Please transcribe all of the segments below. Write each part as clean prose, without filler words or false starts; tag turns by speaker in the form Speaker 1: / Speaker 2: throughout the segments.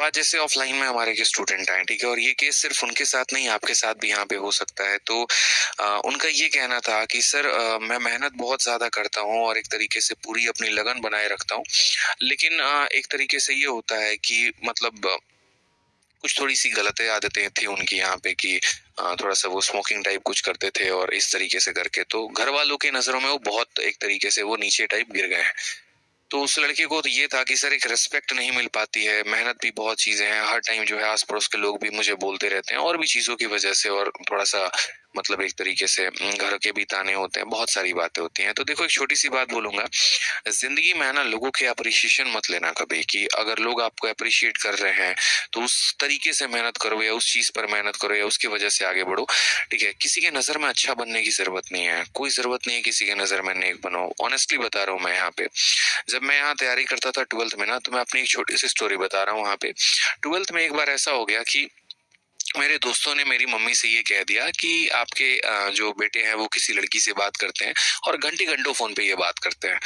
Speaker 1: आज जैसे ऑफलाइन में हमारे के स्टूडेंट आए, ठीक है, और ये केस सिर्फ उनके साथ नहीं आपके साथ भी यहाँ पे हो सकता है। तो उनका ये कहना था कि सर मैं मेहनत बहुत ज्यादा करता हूँ और एक तरीके से पूरी अपनी लगन बनाए रखता हूँ, लेकिन एक तरीके से ये होता है कि मतलब कुछ थोड़ी सी गलत आदतें थी उनकी यहाँ पे कि थोड़ा सा वो स्मोकिंग टाइप कुछ करते थे और इस तरीके से करके तो घर वालों की नजरों में वो बहुत एक तरीके से वो नीचे टाइप गिर गए हैं। तो उस लड़के को तो ये था कि सर एक रिस्पेक्ट नहीं मिल पाती है, मेहनत भी बहुत चीजें हैं, हर टाइम जो है आस पड़ोस के लोग भी मुझे बोलते रहते हैं और भी चीजों की वजह से, और थोड़ा सा मतलब एक तरीके से घर के भी ताने होते हैं, बहुत सारी बातें होती हैं। तो देखो एक छोटी सी बात बोलूंगा, जिंदगी में है ना लोगों के अप्रिशिएशन मत लेना कभी, कि अगर लोग आपको अप्रिशिएट कर रहे हैं तो उस तरीके से मेहनत करो या उस चीज पर मेहनत करो या उसकी वजह से आगे बढ़ो। ठीक है, किसी के नजर में अच्छा बनने की जरूरत नहीं है, कोई जरूरत नहीं है किसी के नजर में नेक बनो। ऑनेस्टली बता रहा हूँ मैं यहाँ पे, जब मैं यहाँ तैयारी करता था ट्वेल्थ में ना, तो मैं अपनी एक छोटी सी स्टोरी बता रहा हूँ। वहाँ पे ट्वेल्थ में एक बार ऐसा हो गया कि मेरे दोस्तों ने मेरी मम्मी से ये कह दिया कि आपके जो बेटे हैं वो किसी लड़की से बात करते हैं और घंटे घंटों फोन पे ये बात करते हैं,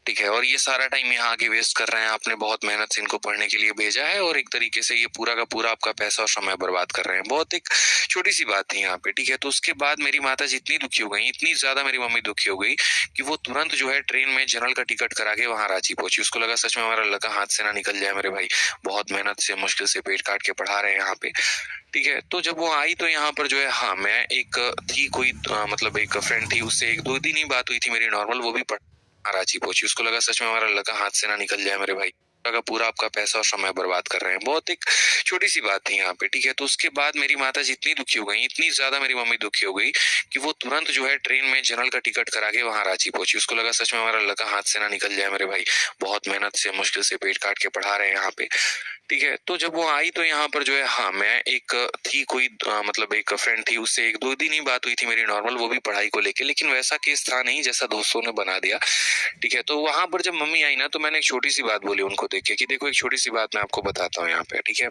Speaker 1: ठीक है, और ये सारा टाइम यहाँ आके वेस्ट कर रहे हैं, आपने बहुत मेहनत से इनको पढ़ने के लिए भेजा है और एक तरीके से ये पूरा का पूरा आपका पैसा और समय बर्बाद कर रहे हैं। बहुत एक छोटी सी बात थी यहाँ पे, ठीक है। तो उसके बाद मेरी माता जी इतनी दुखी हो गई, इतनी ज्यादा मेरी मम्मी दुखी हो गई कि वो तुरंत जो है ट्रेन में जनरल का टिकट करा के वहां रांची पहुंची। उसको लगा सच में हमारा लड़का हाथ से ना निकल जाए, मेरे भाई बहुत मेहनत से मुश्किल से पेट काट के पढ़ा रहे हैं यहाँ पे, ठीक है। तो जब वो आई तो यहाँ पर जो है, हाँ मैं एक थी कोई मतलब एक फ्रेंड थी, उससे एक दो दिन ही बात हुई थी मेरी नॉर्मल, वो भी रांची पहुंची। उसको लगा सच में हमारा लड़का हाथ से ना निकल जाए, मेरे भाई का पूरा आपका पैसा और समय बर्बाद कर रहे हैं। बहुत एक छोटी सी बात थी यहाँ पे, ठीक है। तो उसके बाद मेरी माता जी इतनी दुखी हो गई, इतनी ज्यादा मेरी मम्मी दुखी हो गई कि वो तुरंत जो है ट्रेन में जनरल का टिकट करा के वहां रांची पहुंची। उसको लगा सच में हमारा लड़का हाथ से ना निकल जाए, मेरे भाई बहुत मेहनत से मुश्किल से पेट काट के पढ़ा रहे हैं यहाँ पे, ठीक है। तो जब वो आई तो यहाँ पर जो है, हाँ मैं एक थी कोई मतलब एक फ्रेंड थी, उससे एक दो दिन ही बात हुई थी मेरी नॉर्मल, वो भी पढ़ाई को लेके, लेकिन वैसा केस था नहीं जैसा दोस्तों ने बना दिया, ठीक है। तो वहां पर जब मम्मी आई ना, तो मैंने एक छोटी सी बात बोली उनको देख के कि देखो एक छोटी सी बात मैं आपको बताता हूँ यहाँ पे, ठीक है,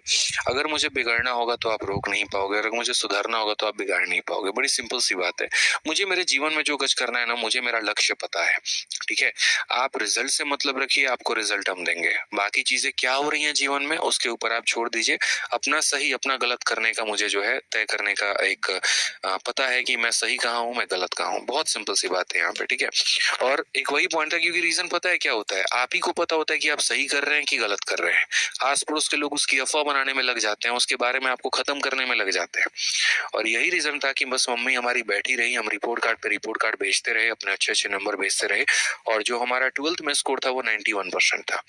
Speaker 1: अगर मुझे बिगड़ना होगा तो आप रोक नहीं पाओगे, अगर मुझे सुधारना होगा तो आप बिगाड़ नहीं पाओगे। बड़ी सिंपल सी बात है, मुझे मेरे जीवन में जो कुछ करना है ना, मुझे मेरा लक्ष्य पता है, ठीक है। आप रिजल्ट से मतलब रखिए, आपको रिजल्ट हम देंगे, बाकी चीजें क्या हो रही हैं जीवन में उसके ऊपर आप छोड़ दीजिए। अपना सही अपना गलत करने का मुझे जो है तय करने का एक पता है कि मैं सही कहाँ हूँ, मैं गलत कहाँ हूँ। बहुत सिंपल सी बात है यहाँ पे, ठीक है। और एक वही पॉइंट था, क्योंकि रीजन पता है क्या होता है, आप ही को पता होता है कि आप सही कर रहे हैं कि गलत कर रहे हैं। आस पड़ोस के लोग उसकी अफवाह बनाने में लग जाते हैं, उसके बारे में आपको खत्म करने में लग जाते हैं। और यही रीजन था कि बस मम्मी हमारी बैठी रही, हम रिपोर्ट कार्ड पे रिपोर्ट कार्ड भेजते रहे, अपने अच्छे अच्छे नंबर भेजते रहे, और जो हमारा ट्वेल्थ में स्कोर था वो 91% था।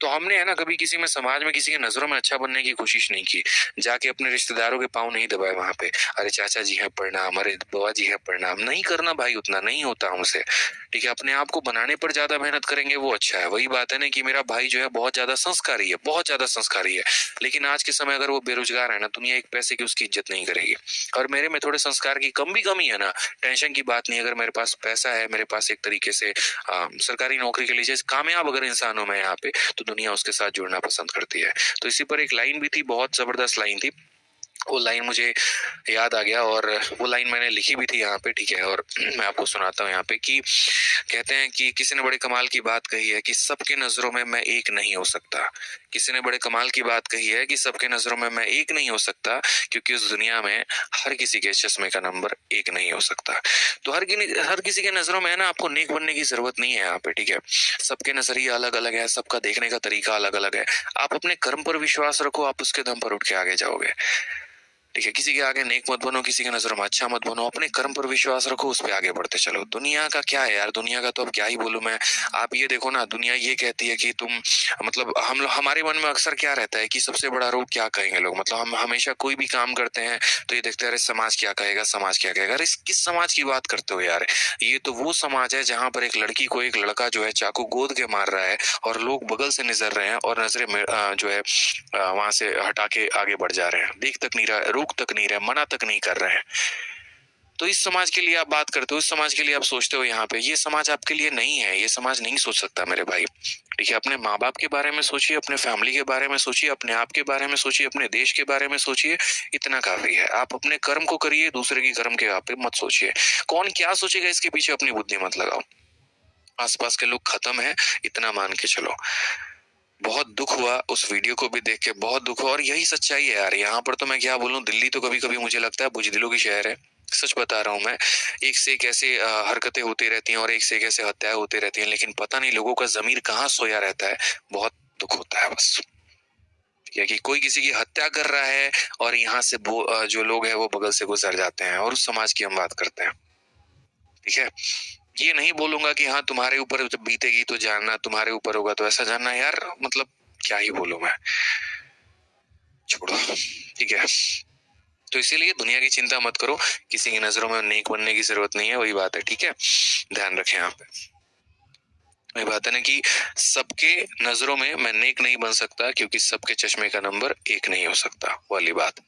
Speaker 1: तो हमने है ना कभी किसी में समाज में किसी की नजरों में अच्छा बनने की कोशिश नहीं की, जाके अपने रिश्तेदारों के पाँव नहीं दबाए वहां पे, अरे चाचा जी है प्रणाम, अरे बुआ जी है प्रणाम, नहीं करना भाई, उतना नहीं होता हमसे, ठीक है। अपने आप को बनाने पर ज्यादा मेहनत करेंगे वो अच्छा है। वही बात है ना कि मेरा भाई जो है बहुत ज्यादा संस्कारी है, बहुत ज्यादा संस्कारी है, लेकिन आज के समय अगर वो बेरोजगार है ना, दुनिया एक पैसे की उसकी इज्जत नहीं करेगी। और मेरे में थोड़े संस्कार की कमी है ना, टेंशन की बात नहीं, अगर मेरे पास पैसा है, मेरे पास एक तरीके से सरकारी नौकरी के लिए कामयाब अगर इंसान हूं मैं यहाँ पे, तो दुनिया उसके साथ जुड़ना पसंद करती है। तो इसी पर एक लाइन भी थी, बहुत जबरदस्त लाइन थी, वो लाइन मुझे याद आ गया और वो लाइन मैंने लिखी भी थी यहाँ पे, ठीक है। और मैं आपको सुनाता हूँ यहाँ पे कि कहते हैं कि किसी ने बड़े कमाल की बात कही है कि सबके नजरों में मैं एक नहीं हो सकता। किसी ने बड़े कमाल की बात कही है कि सबके नजरों में मैं एक नहीं हो सकता, क्योंकि उस दुनिया में हर किसी के चश्मे का नंबर एक नहीं हो सकता। तो हर किसी के नजरों में है ना, आपको नेक बनने की जरूरत नहीं है यहाँ पे, ठीक है। सबके नजरिए अलग अलग है, सबका देखने का तरीका अलग अलग है। आप अपने कर्म पर विश्वास रखो, आप उसके दम पर उठ के आगे जाओगे, ठीक है। किसी के आगे नेक मत बनो, किसी के नजरों में अच्छा मत बनो, अपने कर्म पर विश्वास रखो, उस पर आगे बढ़ते चलो। दुनिया का क्या है यार, दुनिया का तो अब क्या ही बोलूं मैं। आप ये देखो ना, दुनिया ये कहती है कि तुम मतलब हमारे मन में अक्सर क्या रहता है कि सबसे बड़ा रोग क्या कहेंगे लोग, मतलब हम हमेशा कोई भी काम करते हैं तो ये देखते हैं अरे समाज क्या कहेगा, समाज क्या कहेगा। अरे किस समाज की बात करते हो यार, ये तो वो समाज है जहां पर एक लड़की को एक लड़का जो है चाकू गोद के मार रहा है और लोग बगल से नजर रहे हैं और नजरें जो है वहां से हटा के आगे बढ़ जा रहे हैं, देख तक नहीं रहा, रोक तक नहीं रहे, मना तक नहीं कर रहे हैं। तो इस समाज के लिए आप बात करते हो, इस समाज के लिए आप सोचते हो यहाँ पे, ये समाज आपके लिए नहीं है, ये समाज नहीं सोच सकता मेरे भाई, ठीक है। अपने माँ बाप के बारे में सोचिए, अपने फैमिली के बारे में सोचिए, अपने आप के बारे में सोचिए, अपने देश के बारे में सोचिए, इतना काफी है। आप अपने कर्म को करिए, दूसरे के कर्म के आप मत सोचिए। कौन क्या सोचेगा इसके पीछे अपनी बुद्धि मत लगाओ। आसपास के लोग खत्म है, इतना मान के चलो। बहुत दुख हुआ उस वीडियो को भी देख के, बहुत दुख हुआ। और यही सच्चाई है यार, यहाँ पर तो मैं क्या बोलूं, दिल्ली तो कभी कभी मुझे लगता है बुजदिलों की शहर है। सच बता रहा हूँ मैं। एक से एक ऐसे हरकतें होती रहती हैं और एक से एक ऐसे हत्याएं होती रहती हैं, लेकिन पता नहीं लोगों का जमीर कहाँ सोया रहता है। बहुत दुख होता है बस। या कि कोई किसी की हत्या कर रहा है और यहाँ से जो लोग हैं वो बगल से गुजर जाते हैं, और उस समाज की हम बात करते हैं। ठीक है, ये नहीं बोलूंगा कि हाँ तुम्हारे ऊपर जब बीतेगी तो जानना, तुम्हारे ऊपर होगा तो ऐसा जानना, यार मतलब क्या ही बोलूं मैं, छोड़ो। ठीक है, तो इसीलिए दुनिया की चिंता मत करो, किसी की नजरों में नेक बनने की जरूरत नहीं है, वही बात है। ठीक है, ध्यान रखें यहाँ पे। वही बात है ना कि सबके नजरों में मैं नेक नहीं बन सकता, क्योंकि सबके चश्मे का नंबर एक नहीं हो सकता वाली बात।